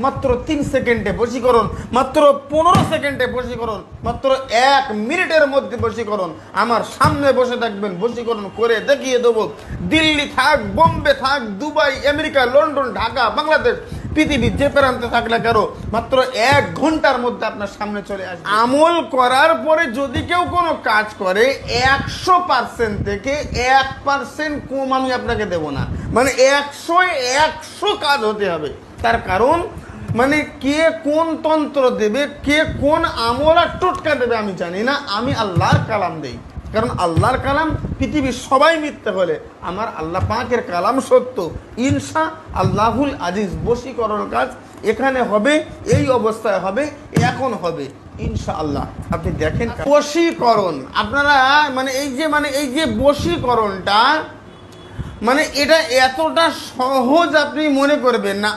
মাত্র 3 সেকেন্ডে বশীকরণ, মাত্র 15 সেকেন্ডে বশীকরণ, মাত্র 1 মিনিটের মধ্যে বশীকরণ। আমার সামনে বসে থাকবেন, বশীকরণ করে দেখিয়ে দেবো। দিল্লি থাক, বোম্বে থাক, Dubai, America, London, Dhaka, Bangladesh, পৃথিবীর যে প্রান্তে থাকলে কেন মাত্র 1 ঘন্টার মধ্যে আপনার সামনে চলে আসবে। আমল করার পরে যদি কেউ কোনো কাজ করে 100% থেকে 1% কম আমি আপনাকে দেব না, মানে 100 কাজ হতে হবে। তার কারণ মানে কে কোন তন্ত্র দেবে, কে কোন আমল আর টোটকা দেবে আমি জানি না, আমি আল্লাহর কালাম দেই। কারণ আল্লাহর কালাম পৃথিবীর সবাই মিথ্যে হলে আমার আল্লাহ পাকের কালাম সত্য। ইনশা আল্লাহুল আজিজ বশীকরণ কাজ এখানে হবে, এই অবস্থায় হবে, এখন হবে ইনশাআল্লাহ। আপনি দেখেন বশীকরণ, আপনারা মানে এই যে বশীকরণটা মানে এটা এতটা সহজ আপনি মনে করবেন না।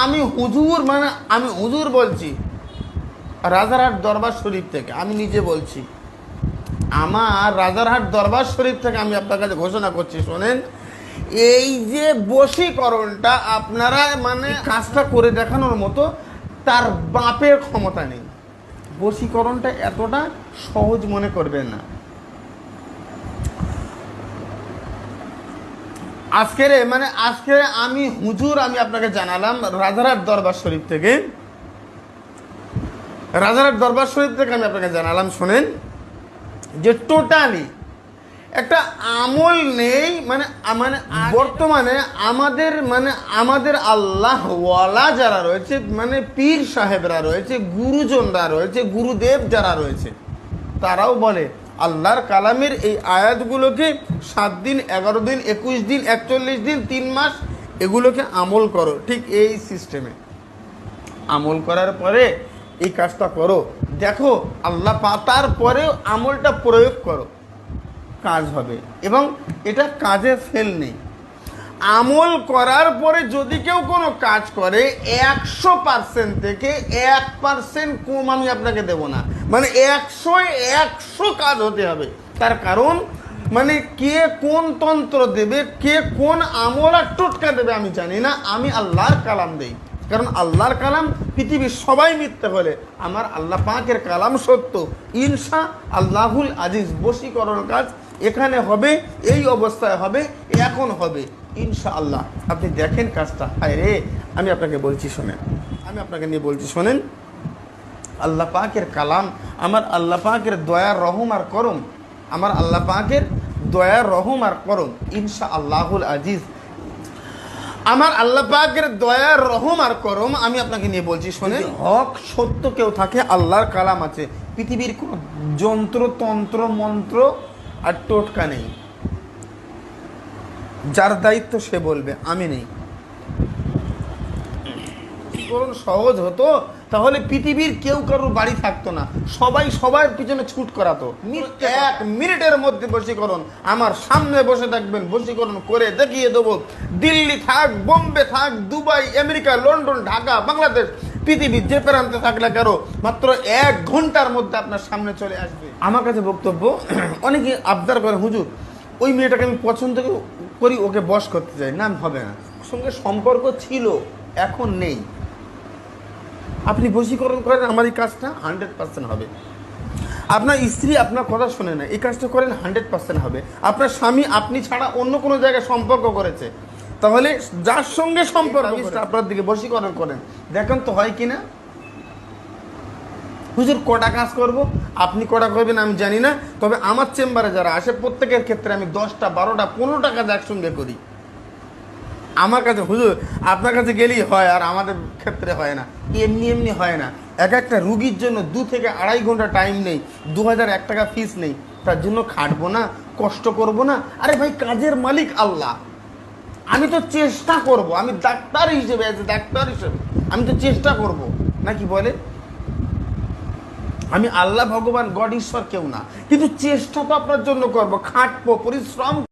আমি হুজুর বলছি রাজারহাট দরবার শরীফ থেকে, আমি নিজে বলছি, আমার রাজারহাট দরবার শরীফ থেকে আমি আপনার কাছে ঘোষণা করছি, শোনেন, এই যে বশীকরণটা আপনারা মানে কাজটা করে দেখানোর মতো তার বাপের ক্ষমতা নেই। বশীকরণটা এতটা সহজ মনে করবেন না। আজকে আমি আপনাকে জানালাম রাজারহাট দরবার শরীফ থেকে, আমি আপনাকে জানালাম, শোনেন, যে টোটালি একটা আমল নেই। বর্তমানে আমাদের আল্লাহ ওয়ালা যারা রয়েছে, মানে পীর সাহেবরা রয়েছে, গুরুজনরা রয়েছে, গুরুদেব যারা রয়েছে, তারাও বলে আল্লাহর কালামের এই আয়াতগুলোকে 7 দিন, 11 দিন, 21 দিন, 41 দিন, 3 মাস এগুলোকে আমল করো। ঠিক এই সিস্টেমে আমল করার পরে এই কাজটা করো, দেখো আল্লাহ তারপরেও আমলটা প্রয়োগ করো, কাজ হবে। এবং এটা কাজে ফেল নেই। আমল করার পরে যদি কেউ কোনো কাজ করে 100% থেকে 1% কম আমি আপনাকে দেব না, মানে 100 কাজ হতে হবে। তার কারণ মানে কে কোন তন্ত্র দেবে, কে কোন আমল আর টোটকা দেবে আমি জানি না, আমি আল্লাহর কালাম দেই। কারণ আল্লাহর কালাম পৃথিবীর সবাই মিথ্যে হলে আমার আল্লাহ পাকের কালাম সত্য। ইনশা আল্লাহুল আজিজ বশীকরণ কাজ এখানে হবে, এই অবস্থায় হবে, এখন হবে ইনশাআল্লাহ। আপনি দেখেন কাজটা। হায় রে, আমি আপনাকে বলছি শোনেন, শোনেন, আল্লাহ পাকের কালাম, আমার আল্লাহ পাকের দয়ার রহম আর করম, আমার আল্লাহ পাকের দয়ার রহম আর করম ইনশা আল্লাহুল আজিজ, আমার আল্লাহ পাকের দয়ার রহম আর করম আমি আপনাকে নিয়ে বলছি, শোনেন, হক সত্য কেউ থাকে, আল্লাহর কালাম আছে, পৃথিবীর কোনো যন্ত্র, তন্ত্র, মন্ত্র আর টোটকা নেই। যার দায়িত্ব সে বলবে, আমি নেই। বরং সহজ হতো তাহলে পৃথিবীর কেউ কারোর বাড়ি থাকতো না, সবাই সবার পিছনে ছুট করাতো। 1 মিনিটের মধ্যে বশীকরণ, আমার সামনে বসে থাকবেন, বশীকরণ করে দেখিয়ে দেবো। দিল্লি থাক, বোম্বে থাক, Dubai, America, London, Dhaka, Bangladesh, পৃথিবীর যে প্রান্তে থাকলে কারো মাত্র 1 ঘন্টার মধ্যে আপনার সামনে চলে আসবে। আমার কাছে বক্তব্য, অনেকে আবদার করে, হুজুর ওই মেয়েটাকে আমি পছন্দ করি, ওকে বশ করতে চাই না, হবে না। সঙ্গে সম্পর্ক ছিল, এখন নেই। আপনি বশীকরণ করেন, আমার এই কাজটা 100% হবে। আপনার স্ত্রী আপনার কথা শোনে না, এই কাজটা করেন 100% হবে। আপনার স্বামী আপনি ছাড়া অন্য কোনো জায়গায় সম্পর্ক করেছে, তাহলে যার সঙ্গে সম্পর্ক আপনার দিকে বশীকরণ করেন, দেখেন তো হয় কিনা। হুজুর কটা কাজ করব, আপনি কটা করবেন আমি জানি না, তবে আমার চেম্বারে যারা আসে প্রত্যেকের ক্ষেত্রে আমি 10টা, 12টা, 15টা কাজ একসঙ্গে করি। আমার কাছে হুজুর আপনার কাছে গেলেই হয়, আর আমাদের ক্ষেত্রে হয় না, এমনি হয় না। একটা রুগীর জন্য 2 থেকে 2.5 ঘন্টা টাইম নেই, 2001 টাকা ফিস নেই, তার জন্য খাটবো না, কষ্ট করব না? আরে ভাই, কাজের মালিক আল্লাহ, আমি তো চেষ্টা করব, আমি ডাক্তার হিসেবে আমি তো চেষ্টা করব, নাকি বলে? আমি আল্লাহ, ভগবান, গড, ঈশ্বর কেউ না, কিন্তু চেষ্টা তো আপনার জন্য করব, খাটবো, পরিশ্রম